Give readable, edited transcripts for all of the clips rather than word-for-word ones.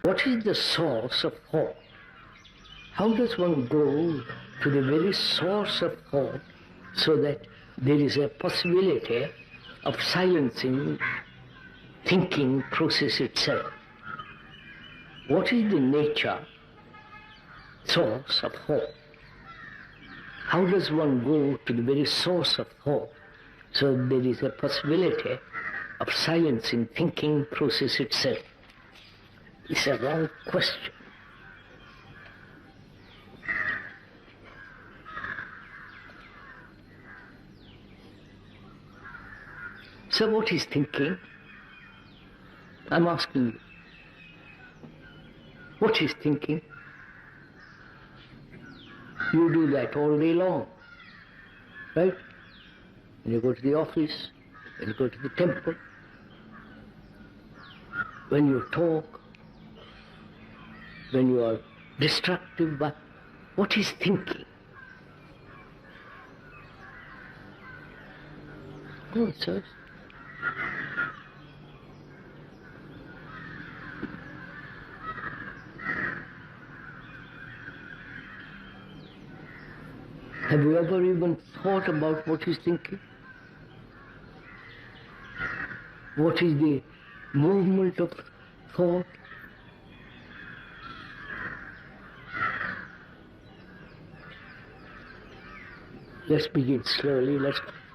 What is the source of thought? How does one go to the very source of thought so that there is a possibility of silencing thinking process itself? What is the nature, source of thought? How does one go to the very source of thought so that there is a possibility of silencing thinking process itself? It's a wrong question. So what is thinking? I'm asking you. What is thinking? You do that all day long, right? When you go to the office, when you go to the temple, when you talk, when you are destructive, but what is thinking? Oh, sir. Have you ever even thought about what is thinking? What is the movement of thought? Let's begin slowly.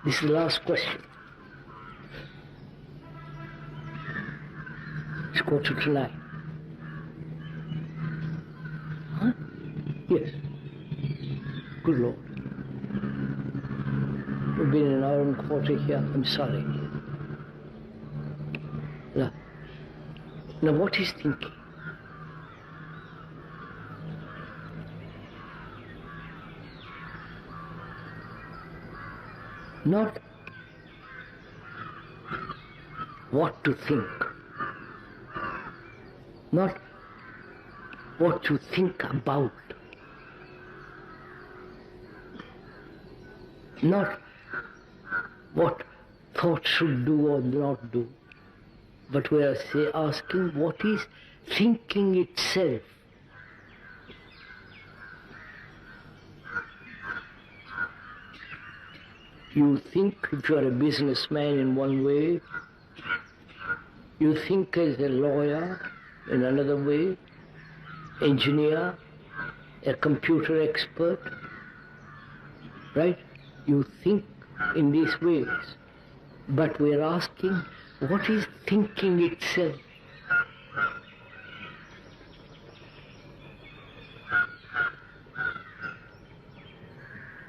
This is the last question. It's 9:15. Huh? Yes. Good Lord. We've been an hour and a quarter here. I'm sorry. Now what is thinking? Not what to think, not what to think about, not what thought should do or not do, but we are asking what is thinking itself. You think if you are a businessman in one way, you think as a lawyer in another way, engineer, a computer expert, right? You think in these ways, but we are asking what is thinking itself?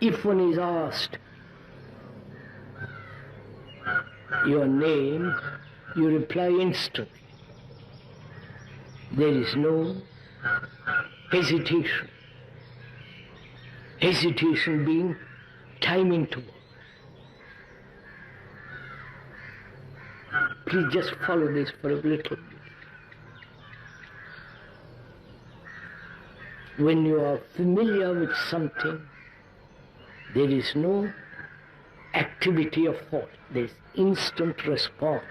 If one is asked your name, you reply instantly. There is no hesitation. Hesitation being time interval. Please just follow this for a little bit. When you are familiar with something, there is no activity of thought. There is instant response.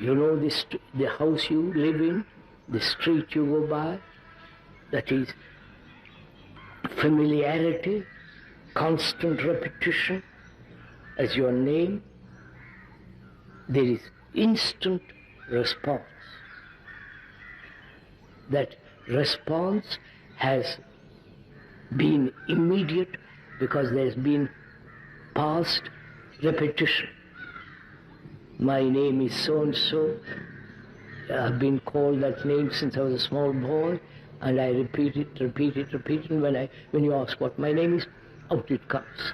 You know this, the house you live in, the street you go by, that is familiarity, constant repetition as your name. There is instant response. That response has been immediate because there has been past repetition. My name is so-and-so. I've been called that name since I was a small boy, and I repeat it. And when you ask what my name is, out it comes.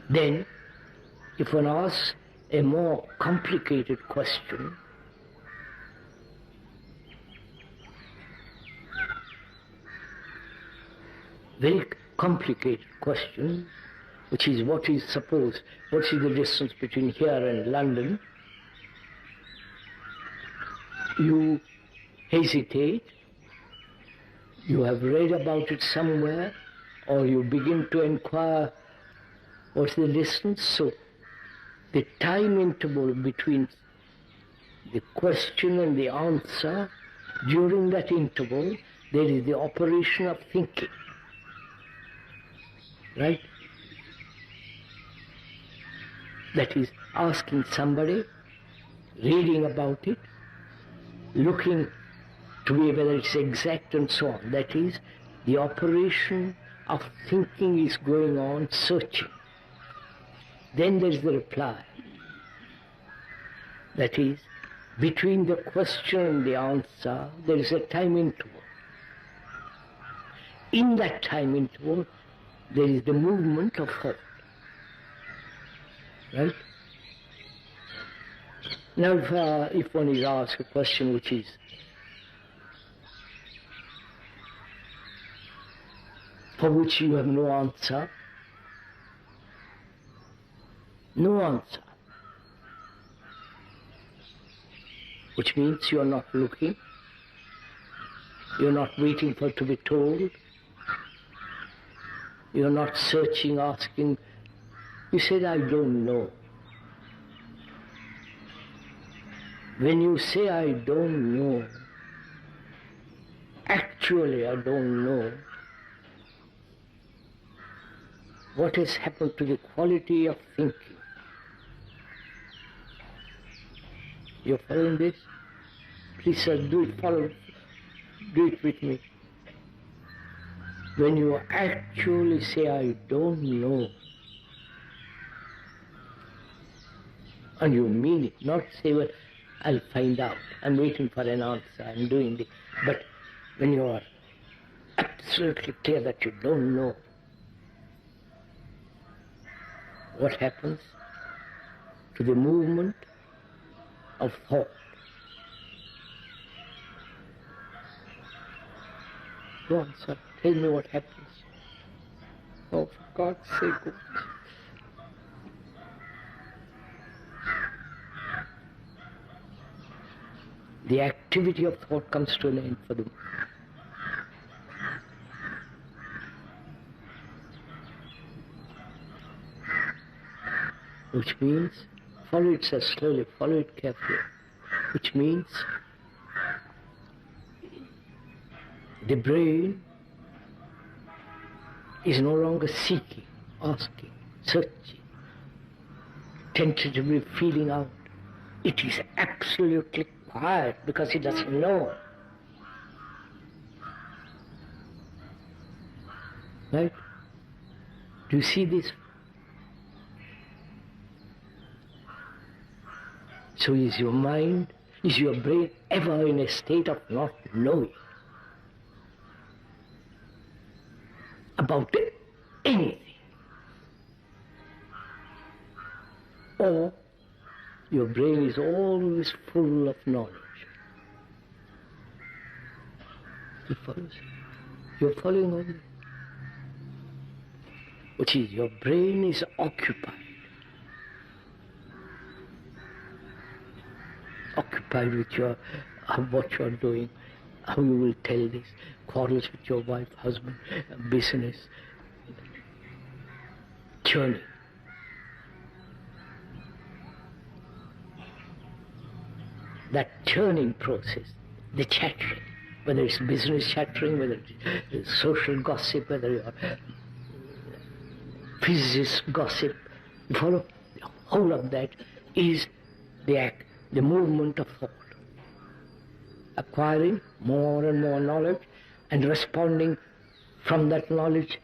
Then, if one asks a more complicated question, very complicated question, which is what is the distance between here and London? You hesitate, you have read about it somewhere, or you begin to inquire what's the distance. So the time interval between the question and the answer, during that interval, there is the operation of thinking. Right? That is, asking somebody, reading about it, looking to be whether it's exact and so on. That is, the operation of thinking is going on, searching. Then there is the reply. That is, between the question and the answer, there is a time interval. In that time interval, there is the movement of thought. Right? Now, if one is asked a question which is for which you have no answer, which means you are not looking, you are not waiting for it to be told, you are not searching, asking. You said, I don't know. When you say, I don't know, actually I don't know, what has happened to the quality of thinking? You're following this? Please, sir, do it with me. When you actually say, I don't know, and you mean it, not say, well, I'll find out, I'm waiting for an answer, I'm doing this. But when you are absolutely clear that you don't know, what happens to the movement of thought? Go on, sir, tell me what happens. Oh, for God's sake. The activity of thought comes to an end for them. Which means, follow it so slowly, follow it carefully. Which means, the brain is no longer seeking, asking, searching, tentatively feeling out. It is absolutely quiet because it doesn't know. Right? Do you see this? So is your mind, is your brain ever in a state of not knowing about anything? Or your brain is always full of knowledge? It follows. You're following all this. Which is, your brain is occupied with your, what you are doing, how you will tell this, quarrels with your wife, husband, business, churning. That churning process, the chattering, whether it's business chattering, whether it's social gossip, whether you're physicist gossip, you follow? The whole of that is the act, the movement of thought. Acquiring more and more knowledge and responding from that knowledge,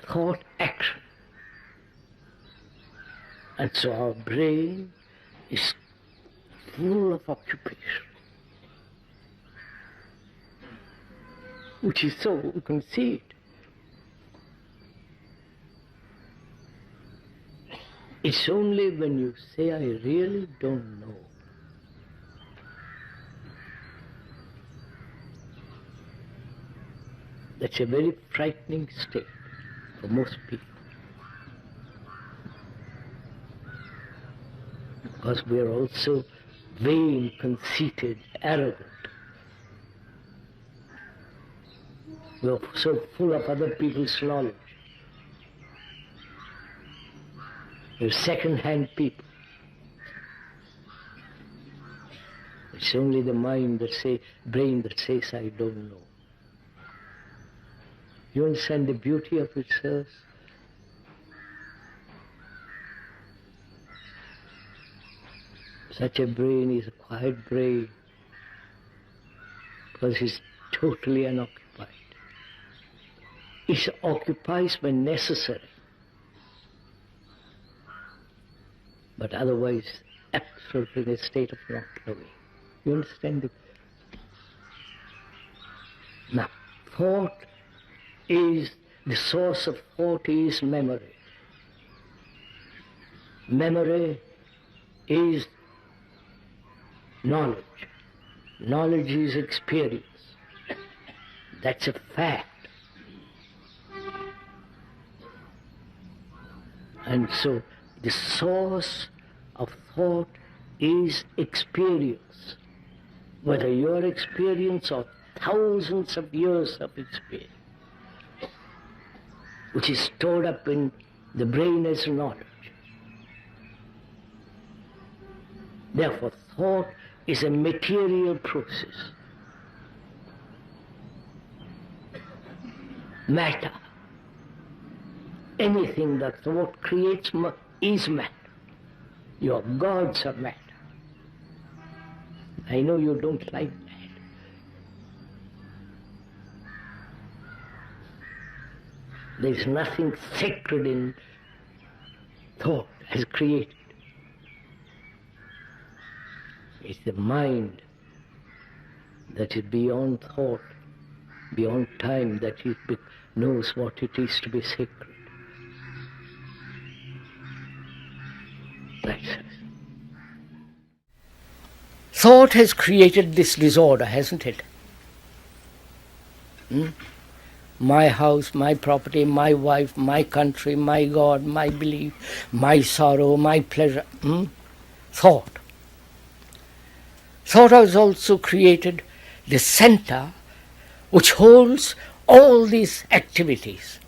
thought, action. And so our brain is full of occupation, which is so, you can see it. It's only when you say, I really don't know, that's a very frightening state for most people. Because we are also vain, conceited, arrogant. We are so full of other people's knowledge. They're second-hand people. It's only the mind that brain that says, I don't know. You understand the beauty of itself? Such a brain is a quiet brain because it's totally unoccupied. It occupies when necessary, but otherwise absolutely in a state of not knowing. You understand it? Now, thought is, the source of thought is memory. Memory is knowledge. Knowledge is experience. That's a fact. And so the source of thought is experience. Whether your experience or thousands of years of experience, which is stored up in the brain as knowledge. Therefore, thought is a material process. Matter. Anything that thought creates is matter. Your gods are matter. I know you don't like that. There is nothing sacred in thought as created. It's the mind that is beyond thought, beyond time, that it knows what it is to be sacred. That's it. Thought has created this disorder, hasn't it? My house, my property, my wife, my country, my God, my belief, my sorrow, my pleasure. Thought. Thought has also created the center which holds all these activities,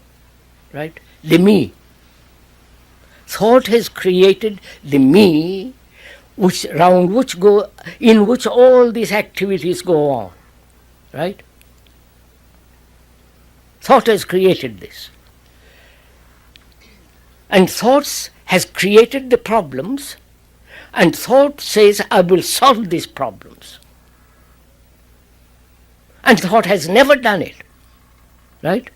right? The me. Thought has created the me, in which all these activities go on, right? Thought has created this. And thoughts has created the problems, and thought says, I will solve these problems. And thought has never done it, right?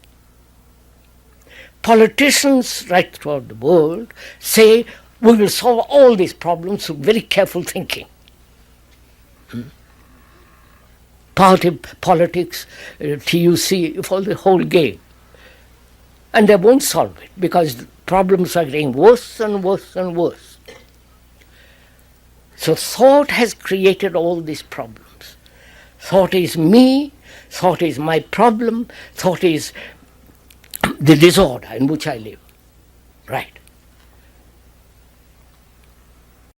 Politicians right throughout the world say, we will solve all these problems through very careful thinking. Politics, TUC, for the whole game. And they won't solve it because the problems are getting worse and worse and worse. So thought has created all these problems. Thought is me, thought is my problem, thought is the disorder in which I live. Right.